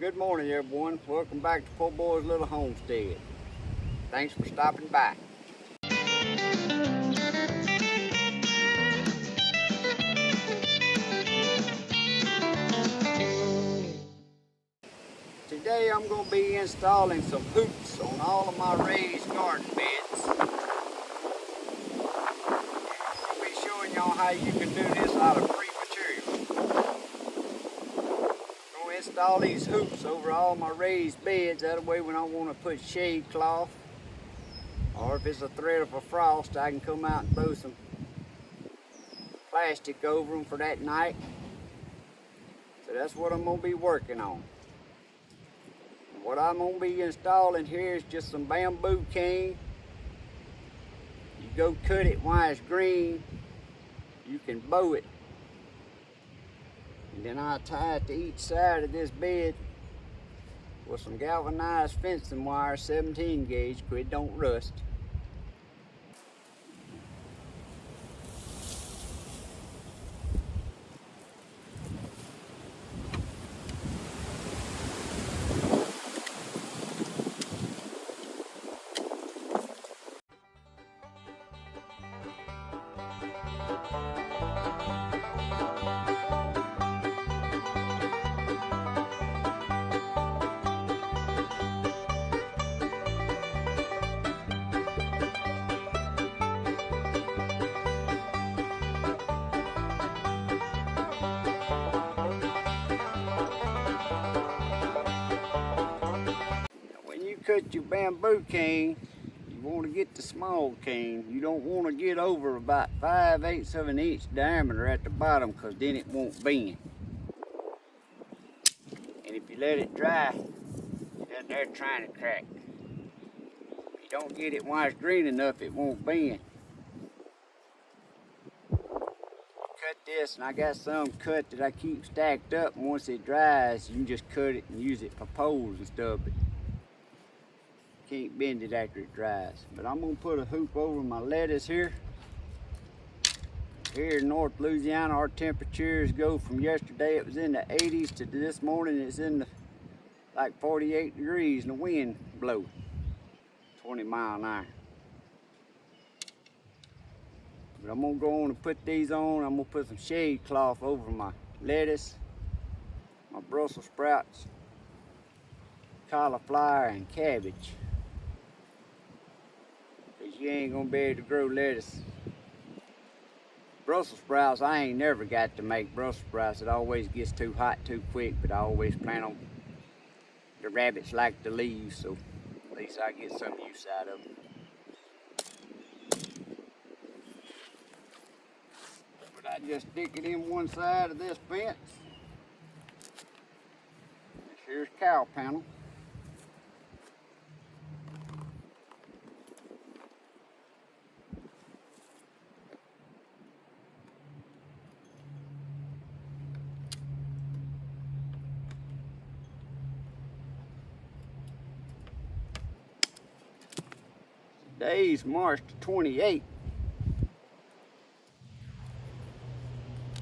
good morning, everyone. Welcome back to Poorboys Little Homestead. Thanks for stopping by. Today I'm going to be installing some hoops on all of my raised garden beds. I'll be showing y'all how you can do this out of free material. I'm going to install these hoops over all my raised beds. That way when I want to put shade cloth, or if it's a threat of a frost, I can come out and throw some plastic over them for that night. So that's what I'm going to be working on. What I'm going to be installing here is just some bamboo cane. You go cut it while it's green. You can bow it. And then I tie it to each side of this bed with some galvanized fencing wire, 17 gauge, so it don't rust. Cut your bamboo cane, you want to get the small cane. You don't want to get over about 5/8 of an inch diameter at the bottom, because then it won't bend. And if you let it dry, then they're trying to crack. If you don't get it while it's green enough, it won't bend. Cut this, and I got some cut that I keep stacked up, and once it dries, you can just cut it and use it for poles and stuff. But can't bend it after it dries. But I'm gonna put a hoop over my lettuce here. Here in North Louisiana, our temperatures go from yesterday, it was in the 80s, to this morning it's in the like 48 degrees, and the wind blows 20 mile an hour. But I'm gonna go on and put these on. I'm gonna put some shade cloth over my lettuce, my Brussels sprouts, cauliflower, and cabbage. You ain't gonna be able to grow lettuce. Brussels sprouts, I ain't never got to make Brussels sprouts. It always gets too hot too quick, but I always plan on, the rabbits like the leaves, so at least I get some use out of them. But I just stick it in one side of this fence. Here's cow panel. Today's March the 28th,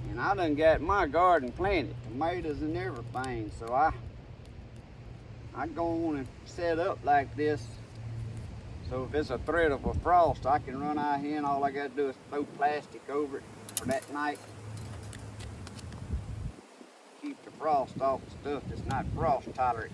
and I done got my garden planted, tomatoes and everything, so I go on and set up like this, so if it's a threat of a frost, I can run out here and all I gotta do is throw plastic over it for that night. Keep the frost off the stuff that's not frost tolerant.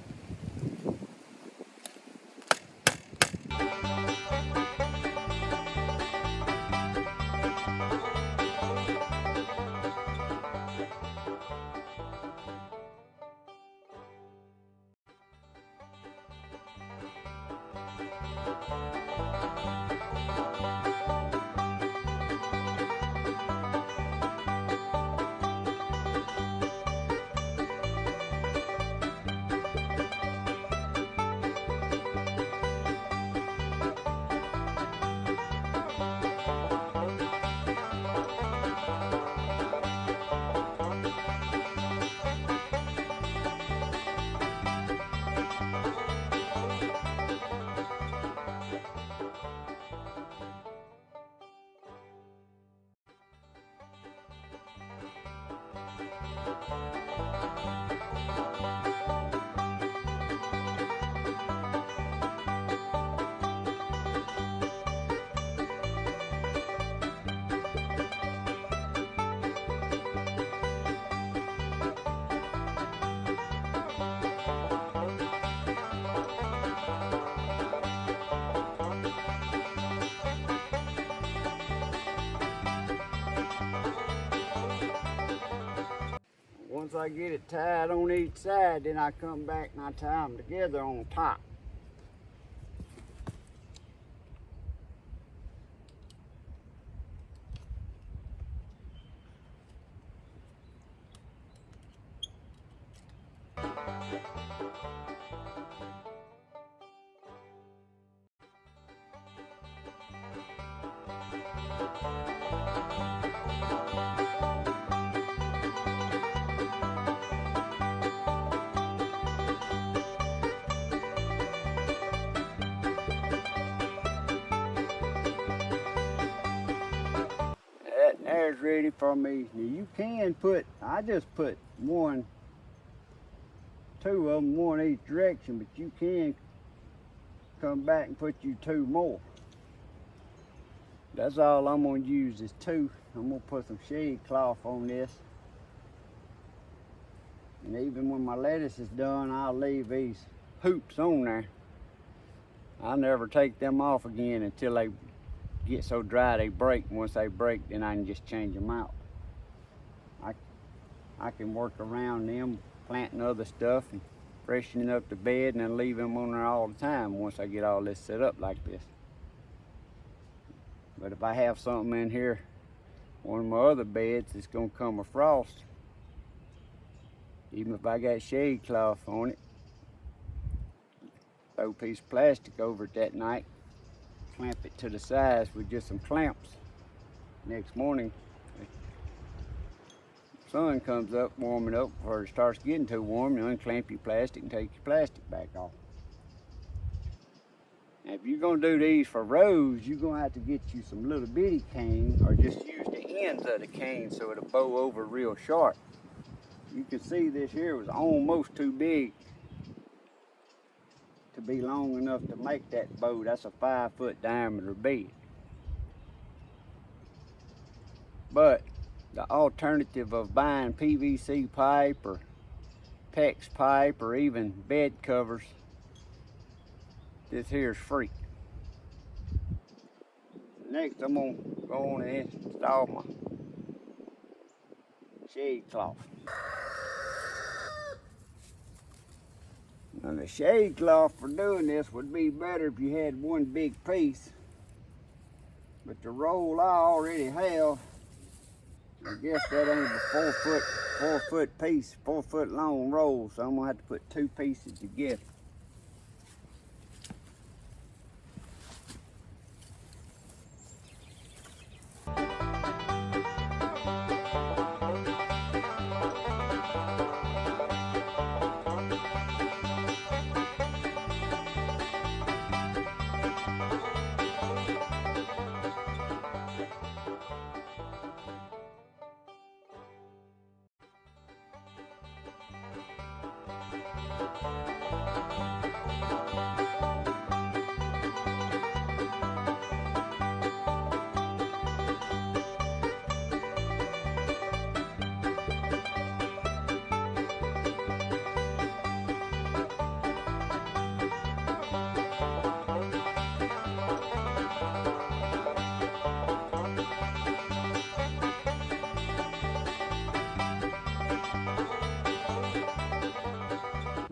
I get it tied on each side, then I come back and I tie them together on top. That there's ready for me. Now you can put, I just put two of them, one each direction, but you can come back and put you two more. That's all I'm gonna use is two. I'm gonna put some shade cloth on this. And even when my lettuce is done, I'll leave these hoops on there. I'll never take them off again until they get so dry they break. Once they break, then I can just change them out. I can work around them, planting other stuff and freshening up the bed, and then leave them on there all the time once I get all this set up like this. But if I have something in here, one of my other beds, it's gonna come a frost. Even if I got shade cloth on it, throw a piece of plastic over it that night, clamp it to the sides with just some clamps. Next morning, the sun comes up, warming up, before it starts getting too warm, you unclamp your plastic and take your plastic back off. Now, if you're gonna do these for rows, you're gonna have to get you some little bitty cane, or just use the ends of the cane so it'll bow over real sharp. You can see this here was almost too big to be long enough to make that bow. That's a 5-foot diameter bed. But the alternative of buying PVC pipe or PEX pipe or even bed covers, this here is free. Next, I'm gonna go on and install my shade cloth. Now the shade cloth for doing this would be better if you had one big piece, but the roll I already have, I guess that ain't a 4-foot piece, 4-foot long roll, so I'm gonna have to put two pieces together.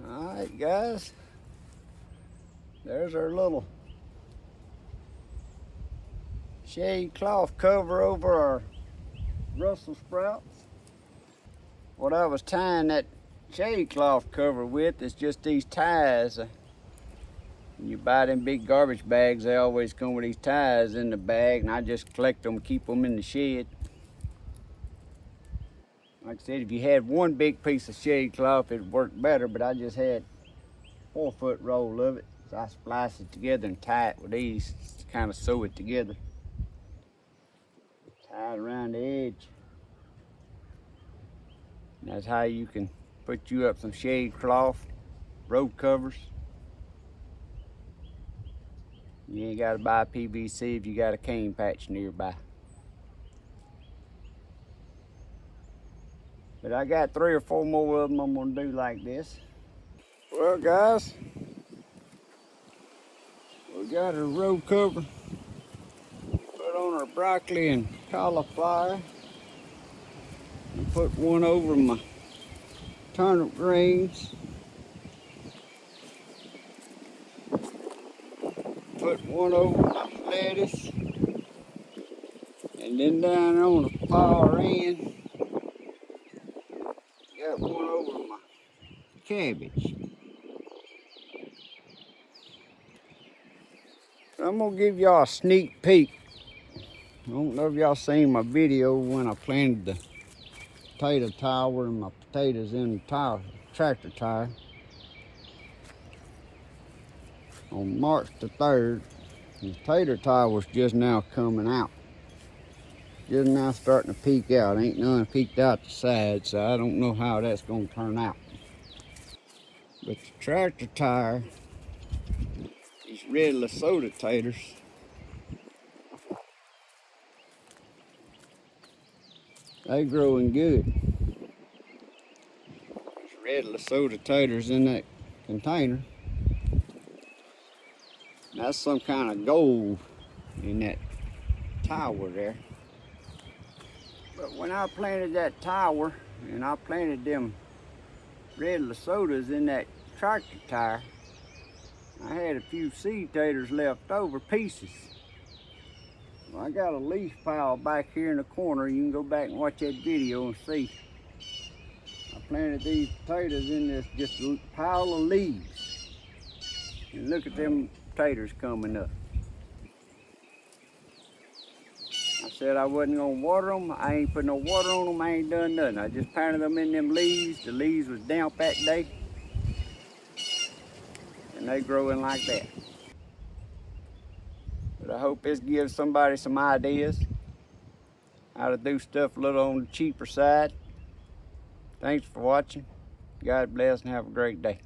Alright guys, there's our little shade cloth cover over our Brussels sprouts. What I was tying that shade cloth cover with is just these ties. When you buy them big garbage bags, they always come with these ties in the bag, and I just collect them, keep them in the shed. Like I said, if you had one big piece of shade cloth, it'd work better, but I just had a 4-foot roll of it. So I splice it together and tie it with these to kind of sew it together. Tie it around the edge. And that's how you can put you up some shade cloth, road covers. You ain't gotta buy PVC if you got a cane patch nearby. But I got 3 or 4 more of them I'm gonna do like this. Well guys, we got our row cover. Put on our broccoli and cauliflower. And put one over my turnip greens. Put one over my lettuce. And then down on the far end, got one over my cabbage. I'm gonna give y'all a sneak peek. I don't know if y'all seen my video when I planted the potato tower and my potatoes in the tractor tire on March the 3rd. The potato tire was just now coming out. Just now starting to peek out. Ain't none peeked out the side, so I don't know how that's gonna turn out. But the tractor tire, these red Lesotho taters, they growing good. There's red Lesotho taters in that container. That's some kind of gold in that tower there. But when I planted that tower and I planted them red Lesotho's in that tractor tire, I had a few seed taters left over, pieces. Well, I got a leaf pile back here in the corner. You can go back and watch that video and see. I planted these potatoes in this just pile of leaves. And look at them potatoes coming up. I said I wasn't gonna water them. I ain't put no water on them. I ain't done nothing. I just planted them in them leaves. The leaves was damp that day. And they growing like that. But I hope this gives somebody some ideas how to do stuff a little on the cheaper side. Thanks for watching. God bless and have a great day.